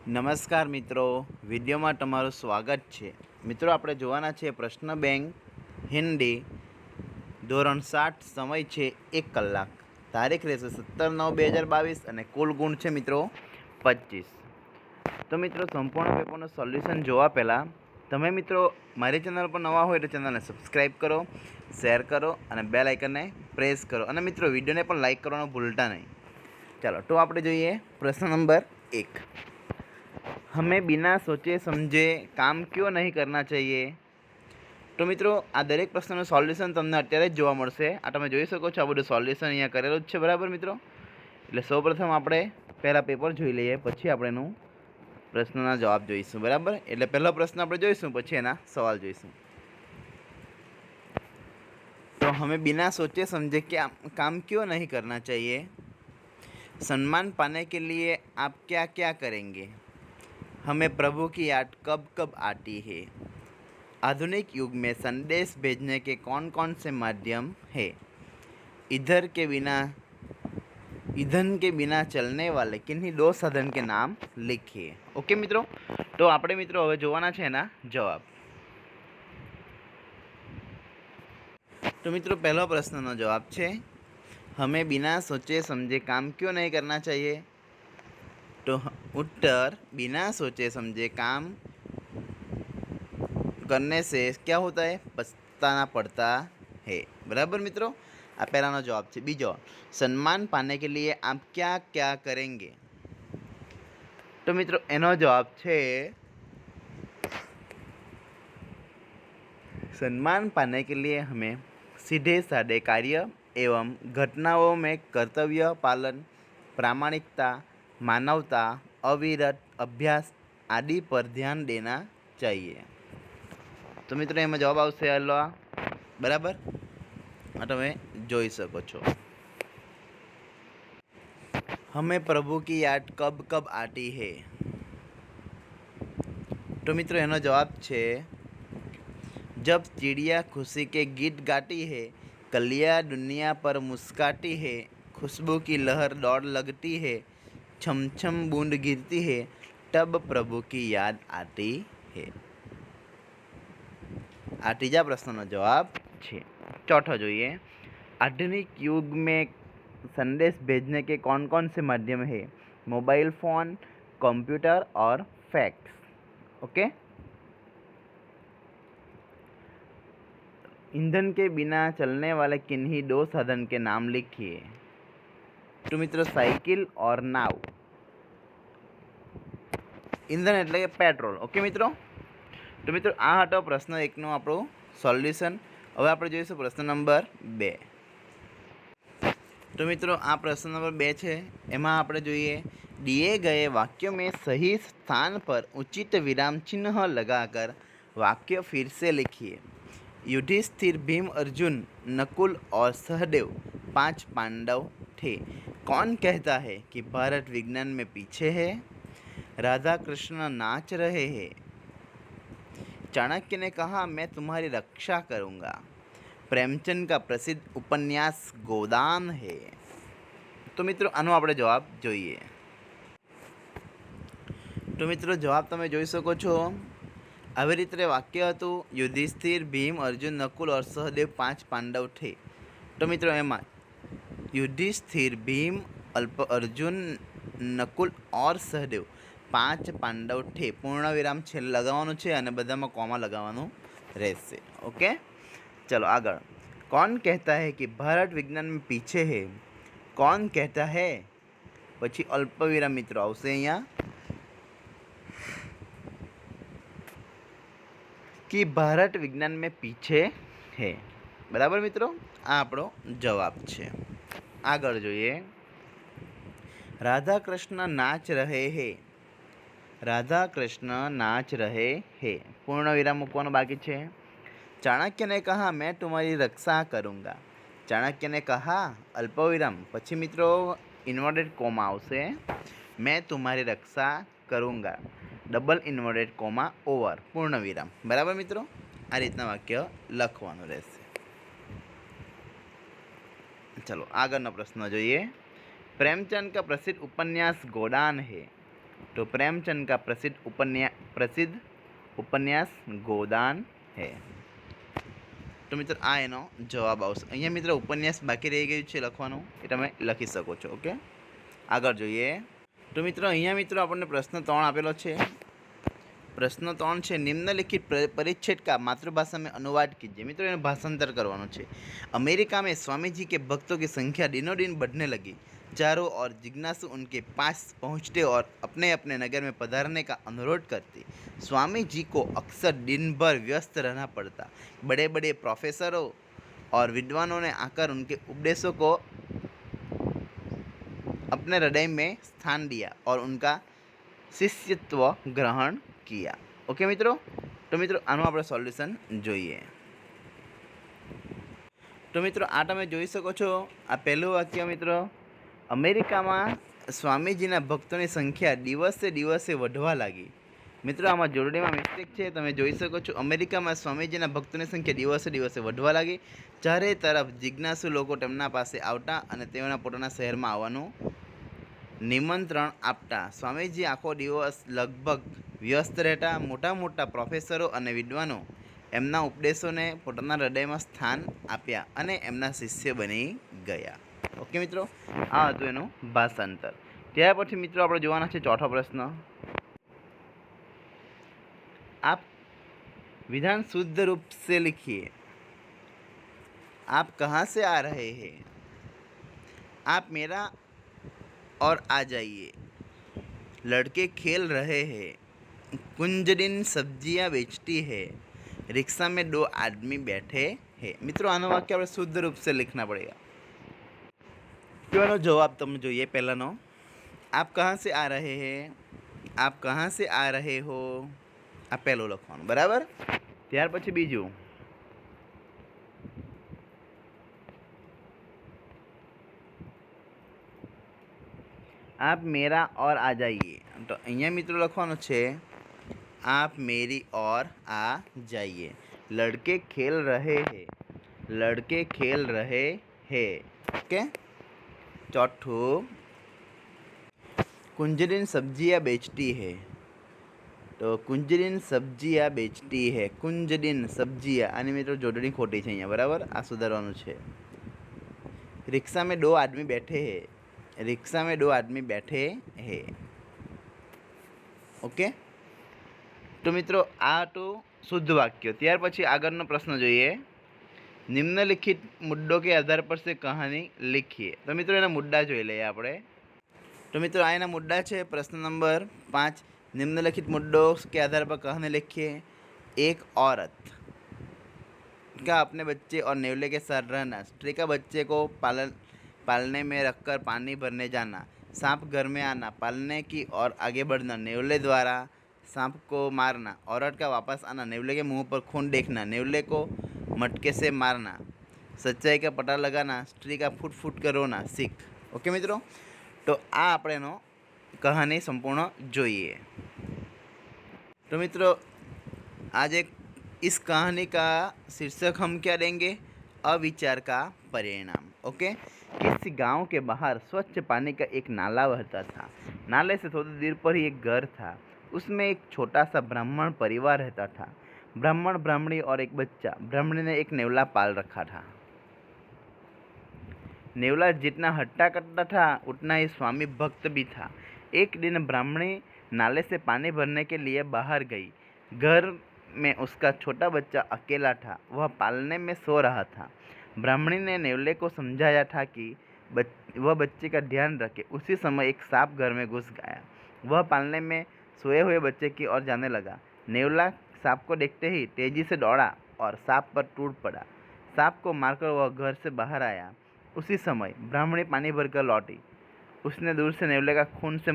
નમસ્કાર મિત્રો, વિડીયોમાં તમારું સ્વાગત છે। મિત્રો આપણે જોવાના છે પ્રશ્ન બેંક હિન્દી ધોરણ 7, સમય છે 1 કલાક, તારીખ રહેશે 17/9/2022 અને કુલ ગુણ છે મિત્રો 25। તો મિત્રો સંપૂર્ણ પેપરનું સોલ્યુશન જોવા પહેલાં તમે મિત્રો મારી ચેનલ પર નવા હોય તો ચેનલને સબસ્ક્રાઈબ કરો, શેર કરો અને બેલ આઇકનને પ્રેસ કરો અને મિત્રો વિડીયોને પણ લાઇક કરવાનું ભૂલતા નહીં। ચાલો તો આપણે જોઈએ પ્રશ્ન નંબર 1। हमें बिना सोचे समझे काम क्यों नहीं करना चाहिए। तो मित्रों आ दरेक प्रश्नનું સોલ્યુશન તમને અત્યારે જ જોવા મળશે। આ તમે જોઈ શકો છો, આ બધું સોલ્યુશન અહીંયા કરેલું જ છે, બરાબર મિત્રો। એટલે સૌપ્રથમ આપણે પહેલાં પેપર જોઈ લઈએ, પછી આપણે એનું પ્રશ્નના જવાબ જોઈશું, બરાબર। એટલે પહેલો પ્રશ્ન આપણે જોઈશું, પછી એના સવાલ જોઈશું। तो हमें बिना सोचे समझे क्या काम क्यों नहीं करना चाहिए। सम्मान पाने के लिए आप क्या क्या करेंगे। हमें प्रभु की याद कब कब आती है। आधुनिक युग में संदेश भेजने के कौन कौन से माध्यम है। ईंधन के बिना चलने वाले किन्हीं दो साधन के नाम लिखिए। ओके मित्रों, तो આપણે મિત્રો હવે જોવાના છે એના જવાબ। तो मित्रों पहला प्रश्नનો જવાબ છે हमें बिना सोचे समझे काम क्यों नहीं करना चाहिए। तो उत्तर बिना सोचे समझे काम करने से क्या होता है, पछताना पड़ता है, बराबर मित्रों। आ पहलाનો जवाब है। बीजो, सम्मान पाने के लिए आप क्या क्या करेंगे। तो मित्रों एनो जवाब है सम्मान पाने के लिए हमें सीधे साधे कार्य एवं घटनाओं में कर्तव्य पालन, प्रामाणिकता, मानवता, अविरत अभ्यास आदि पर ध्यान देना चाहिए। तो मित्रों एम जवाब आवशे हलो, बराबर। आ तमे जोई सको छो। हमें प्रभु की याद कब कब आती है। तो मित्रों एनो जवाब है जब चिड़िया खुशी के गीत गाती है, कलियाँ दुनिया पर मुस्काती है, खुशबू की लहर दौड़ लगती है, छम छम बूंद गिरती है, तब प्रभु की याद आती है। आ तीजा प्रश्नનો જવાબ છે। चौथा જોઈએ, आधुनिक युग में संदेश भेजने के कौन कौन से माध्यम है। मोबाइल फ़ोन, कंप्यूटर और फैक्स। ओके। ईंधन के बिना चलने वाले किन्हीं दो साधन के नाम लिखिए। तो मित्रों साइकिल और नाव। ईंधन एटले के पेट्रोल। ओके मित्रों। तो मित्रों आ हतो प्रश्न 1 नो आपणो सोल्यूशन। हवे आपणे जोईशुं प्रश्न नंबर 2। तो मित्रों आ प्रश्न नंबर 2 है। एमां आपणे जोईए दिए गए वाक्यों में सही स्थान पर उचित विराम चिन्ह लगाकर वाक्य फिर से लिखिए। युधिष्ठिर, भीम, अर्जुन, नकुल और सहदेव 5 पांडव थे। कौन कहता है कि भारत विज्ञान में पीछे है। राधा कृष्ण नाच रहे हैं। चाणक्य ने कहा मैं तुम्हारी रक्षा करूँगा। प्रेमचंद का प्रसिद्ध उपन्यास गोदान है। तो मित्रों आनो आपणे जवाब जोईए। तो मित्रों जवाब तमे जोई शको छो। આવી રીતે વાક્ય હતું યુધિષ્ઠિર, ભીમ, અર્જુન, નકુલ और सहदेव 5 पांडव थे। तो मित्रों एमां युधिष्ठिर, भीम, अर्जुन, नकुल और सहदेव 5 पांडव थे। पूर्ण विराम छेल्ले लगाववानुं छे अने बधामां कॉमा लगाववानुं रहेशे। ओके, चलो आगळ। कौन कहता है कि भारत विज्ञान में पीछे है। कौन कहता है पछी अल्पविराम मित्रों आवशे अहींया कि भारत विज्ञान में पीछे है, बराबर मित्रों। आ आपणो जवाब है। आगळ जोईए राधा कृष्ण नाच रहे हैं। राधा कृष्ण नाच रहे हैं, पूर्ण विराम मूकवानो बाकी है। चाणक्य ने कहा मैं तुम्हारी रक्षा करूँगा। चाणक्य ने कहा अल्पविराम पछी मित्रों इन्वर्टेड कोमा आवशे। मैं तुम्हारी रक्षा करूँगा, डबल इन्वर्टेड कोमा ओवर, पूर्ण विराम, बराबर मित्रों। आ रीतना वाक्य लखवानुं रहेशे। चलो आगळनो प्रश्न जोईए। प्रेमचंद का प्रसिद्ध उपन्यास गोदान है। तो प्रेमचंद का प्रसिद्ध उपन्यास गोदान है। तो मित्र आ एनो जवाब आवशे। अहींया मित्र उपन्यास बाकी रही गयुं छे लखवानुं, ए तमे लखी शको छो। ओके, आगळ जोईए। तो मित्र अहींया मित्र आपणे प्रश्न 3 आपेलो छे। प्रश्न 3 है, निम्नलिखित परिच्छेद का मातृभाषा में अनुवाद कीजिए। मित्रों इन्हें भाषांतर करवानो छे। अमेरिका में स्वामी जी के भक्तों की संख्या दिनों दिन बढ़ने लगी। चारों ओर जिज्ञासु उनके पास पहुंचते और अपने अपने नगर में पधारने का अनुरोध करते। स्वामी जी को अक्सर दिन भर व्यस्त रहना पड़ता। बड़े बड़े प्रोफेसरों और विद्वानों ने आकर उनके उपदेशों को अपने हृदय में स्थान दिया और उनका शिष्यत्व ग्रहण किया। ओके मित्रों, तो मित्रों आનું આપણે સોલ્યુશન જોઈએ। तो मित्रों आ તમે જોઈ શકો છો, આ પહેલું વાક્ય મિત્રો, અમેરિકામાં સ્વામીજીના ભક્તોની સંખ્યા દિવસે દિવસે વધવા લાગી। મિત્રો આમાં જોડણીમાં મિસ્ટેક છે, તમે જોઈ શકો છો। અમેરિકામાં સ્વામીજીના ભક્તોની સંખ્યા દિવસે દિવસે વધવા લાગી। ચારે તરફ જિજ્ઞાસુ લોકો તેમના પાસે આવતા અને તેઓના પોતાના શહેરમાં આવવાનું નિમંત્રણ આપતા। સ્વામીજી આખો દિવસ લગભગ વ્યસ્ત રહેતા। મોટા મોટા પ્રોફેસરો અને વિદ્વાનો એમના ઉપદેશોને પોતાના હૃદયમાં સ્થાન આપ્યા અને એમના શિષ્ય બની ગયા। ઓકે મિત્રો, આ હતું એનું ભાષાંતર। ત્યાર પછી મિત્રો આપણે જોવાના છે ચોથો પ્રશ્ન। आप विधान शुद्ध रूप से लिखिए। आप कहाँ से आ रहे हैं? आप मेरा और आ जाइए। लड़के खेल रहे हैं। कुंजदिन सब्जियां बेचती है। रिक्शा में 2 आदमी बैठे हैं। मित्रों आनो वाक्य આપણે शुद्ध रूप से लिखना पड़ेगा। तो आनो जवाब તમે જોઈએ પહેલાનો। आप कहाँ से आ रहे हैं? आप कहाँ से आ रहे हो? आ પહેલું લખવાનું, બરાબર। ત્યાર પછી બીજું, आप मेरा और आ जाइए। तो अहींया मित्रों लखवानुं छे आप मेरी और आ जाइए। लड़के खेल रहे हैं। लड़के खेल रहे हैं। ओके। चौथुं, कुंजलिन सब्जियां बेचती है। तो कुंजलिन सब्जियां बेचती है। कुंजलिन सब्जियां आनी मित्रों जोड़णी खोटी छे अहींया, बराबर। आ सुधारवानुं छे। रिक्शा में 2 आदमी बैठे हैं। रिक्शा में 2 आदमी बैठे हैं। ओके। तो मित्रों आ तो शुद्ध वाक्य। त्यार पछी आगळनो प्रश्न जोईए। निम्नलिखित मुद्दों के आधार पर से कहानी लिखिए। तो मित्रों एना मुद्दा जोई लईए आपणे। तो मित्रों आ एना मुद्दा छे। प्रश्न नंबर 5, निम्नलिखित मुद्दों के आधार पर कहानी लिखिए। एक औरत का अपने बच्चे और नेवले के साथ रहना। स्त्री का बच्चे को पालने में रखकर पानी भरने जाना। सांप घर में आना। पालने की और आगे बढ़ना। नेवले द्वारा सांप को मारना। औरत का वापस आना। नेवले के मुंह पर खून देखना। नेवले को मटके से मारना। सच्चाई का पता लगाना। स्त्री का फूट फूट कर रोना। सीख। ओके मित्रों, तो आ आपणेनो कहानी संपूर्ण जोईए। तो मित्रों आज इस कहानी का शीर्षक हम क्या देंगे? अविचार का परिणाम। ओके। किसी गांव के बाहर स्वच्छ पानी का एक नाला बहता था। नाले से थोड़ी दूर पर ही एक घर था। उसमें एक छोटा सा ब्राह्मण परिवार रहता था। ब्राह्मण, ब्राह्मणी और एक बच्चा। ब्राह्मणी ने एक नेवला पाल रखा था। नेवला जितना हट्टा करता था उतना ही स्वामी भक्त भी था। एक दिन ब्राह्मणी नाले से पानी भरने के लिए बाहर गई। घर में उसका छोटा बच्चा अकेला था। वह पालने में सो रहा था। ब्राह्मणी ने नेवले को समझाया था कि वह बच्चे का ध्यान रखे। उसी समय एक सांप घर में घुस गया। वह पालने में सोए हुए बच्चे की ओर जाने लगा। नेवला सांप को देखते ही तेजी से दौड़ा और सांप पर टूट पड़ा। सांप को मारकर वह घर से बाहर आया। उसी समय ब्राह्मणी पानी भरकर लौटी। उसने दूर से नेवले का खून से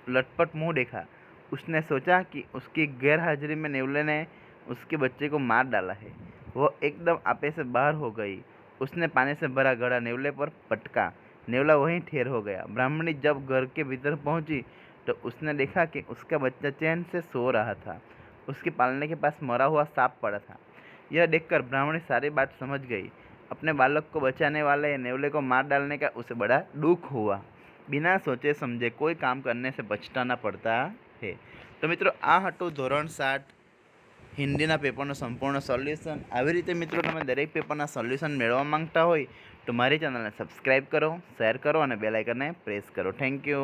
लटपट मुंह देखा। उसने सोचा कि उसकी गैर हाजिरी में नेवले ने उसके बच्चे को मार डाला है। वह एकदम आपे से बाहर हो गई। उसने पानी से भरा घड़ा नेवले पर पटका। नेवला वहीं ठेर हो गया। ब्राह्मणी जब घर के भीतर पहुंची तो उसने देखा कि उसका बच्चा चैन से सो रहा था। उसके पालने के पास मरा हुआ सांप पड़ा था। यह देखकर ब्राह्मणी सारी बात समझ गई। अपने बालक को बचाने वाले नेवले को मार डालने का उसे बड़ा दुख हुआ। बिना सोचे समझे कोई काम करने से बचता न पड़ता है। तो मित्रों आ हटू धोरण 7 हिंदीना पेपरનું સંપૂર્ણ સોલ્યુશન। આવી રીતે મિત્રો તમે દરેક પેપરના સોલ્યુશન મેળવવા માંગતા હોય તો મારી ચેનલને સબસ્ક્રાઈબ કરો, શેર કરો અને બેલ આઇકનને પ્રેસ કરો। Thank you.